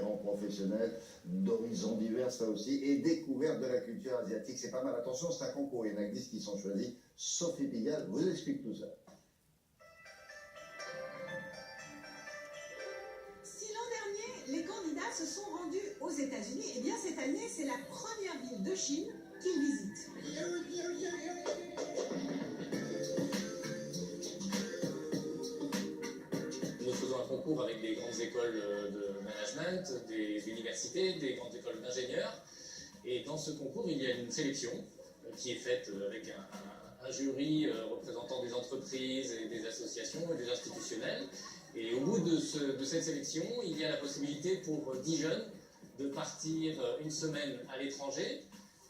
aspirants professionnels d'horizons divers, ça aussi, et découverte de la culture asiatique. C'est pas mal. Attention, c'est un concours. Il y en a que 10 qui sont choisis. Sophie Pigalle vous explique tout ça. Si l'an dernier, les candidats se sont rendus aux États-Unis, eh bien cette année, c'est la première ville de Chine qu'ils visitent. Nous faisons un concours avec des grandes écoles de management, des universités, des grandes écoles d'ingénieurs. Et dans ce concours, il y a une sélection qui est faite avec un jury représentant des entreprises et des associations et des institutionnels. Et au bout de cette sélection, il y a la possibilité pour 10 jeunes de partir une semaine à l'étranger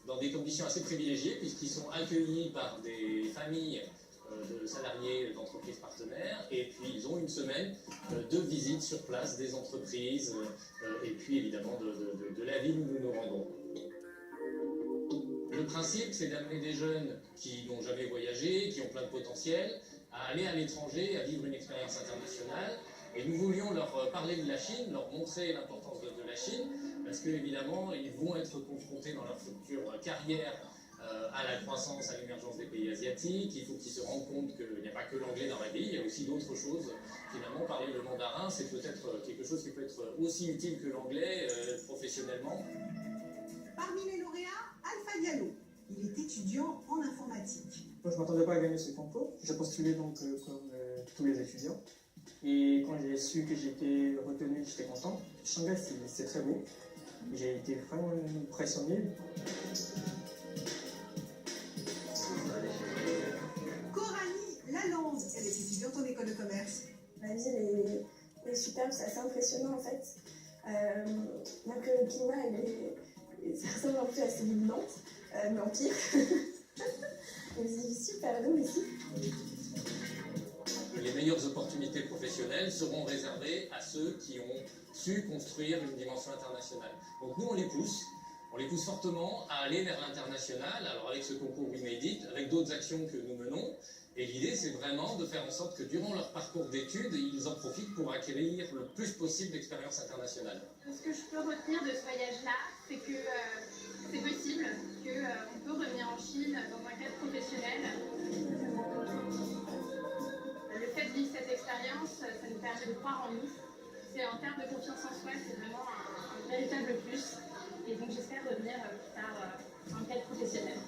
dans des conditions assez privilégiées puisqu'ils sont accueillis par des familles de salariés d'entreprises partenaires et puis ils ont une semaine de visite sur place des entreprises et puis évidemment de la ville où nous nous rendons. Le principe, c'est d'amener des jeunes qui n'ont jamais voyagé, qui ont plein de potentiel, à aller à l'étranger, à vivre une expérience internationale. Et nous voulions leur parler de la Chine, leur montrer l'importance de la Chine, parce qu'évidemment, ils vont être confrontés dans leur future carrière à la croissance, à l'émergence des pays asiatiques. Il faut qu'ils se rendent compte qu'il n'y a pas que l'anglais dans la vie, il y a aussi d'autres choses. Finalement, parler le mandarin, c'est peut-être quelque chose qui peut être aussi utile que l'anglais professionnellement. Parmi les lauréats, Alpha Diallo. Il est étudiant en informatique. Moi, je ne m'attendais pas à gagner ce concours. J'ai postulé donc comme tous les étudiants. Et quand j'ai su que j'étais retenu, j'étais content. Shanghai, c'est très beau. J'ai été vraiment impressionné. Coralie Lalande, elle est étudiante en école de commerce. La ville est superbe, c'est assez impressionnant en fait. Donc le climat, ça ressemble un peu à celui de Nantes, mais en pire. C'est super beau ici. Les meilleures opportunités professionnelles seront réservées à ceux qui ont su construire une dimension internationale. Donc nous, on les pousse fortement à aller vers l'international, alors avec ce concours We Made It, avec d'autres actions que nous menons. Et l'idée, c'est vraiment de faire en sorte que durant leur parcours d'études, ils en profitent pour acquérir le plus possible d'expériences internationales. Ce que je peux retenir de ce voyage-là, c'est que c'est possible, qu'on peut revenir en Chine dans un cadre professionnel. Le fait de vivre cette expérience, ça nous permet de croire en nous. C'est en termes de confiance en soi, c'est vraiment un véritable plus. Et donc j'espère revenir plus tard en cadre professionnel.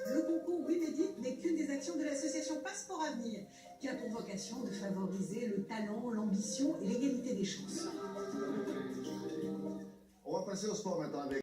Le concours We Made It n'est qu'une des actions de l'association Passeport Avenir, qui a pour vocation de favoriser le talent, l'ambition et l'égalité des chances. On va passer au sport maintenant avec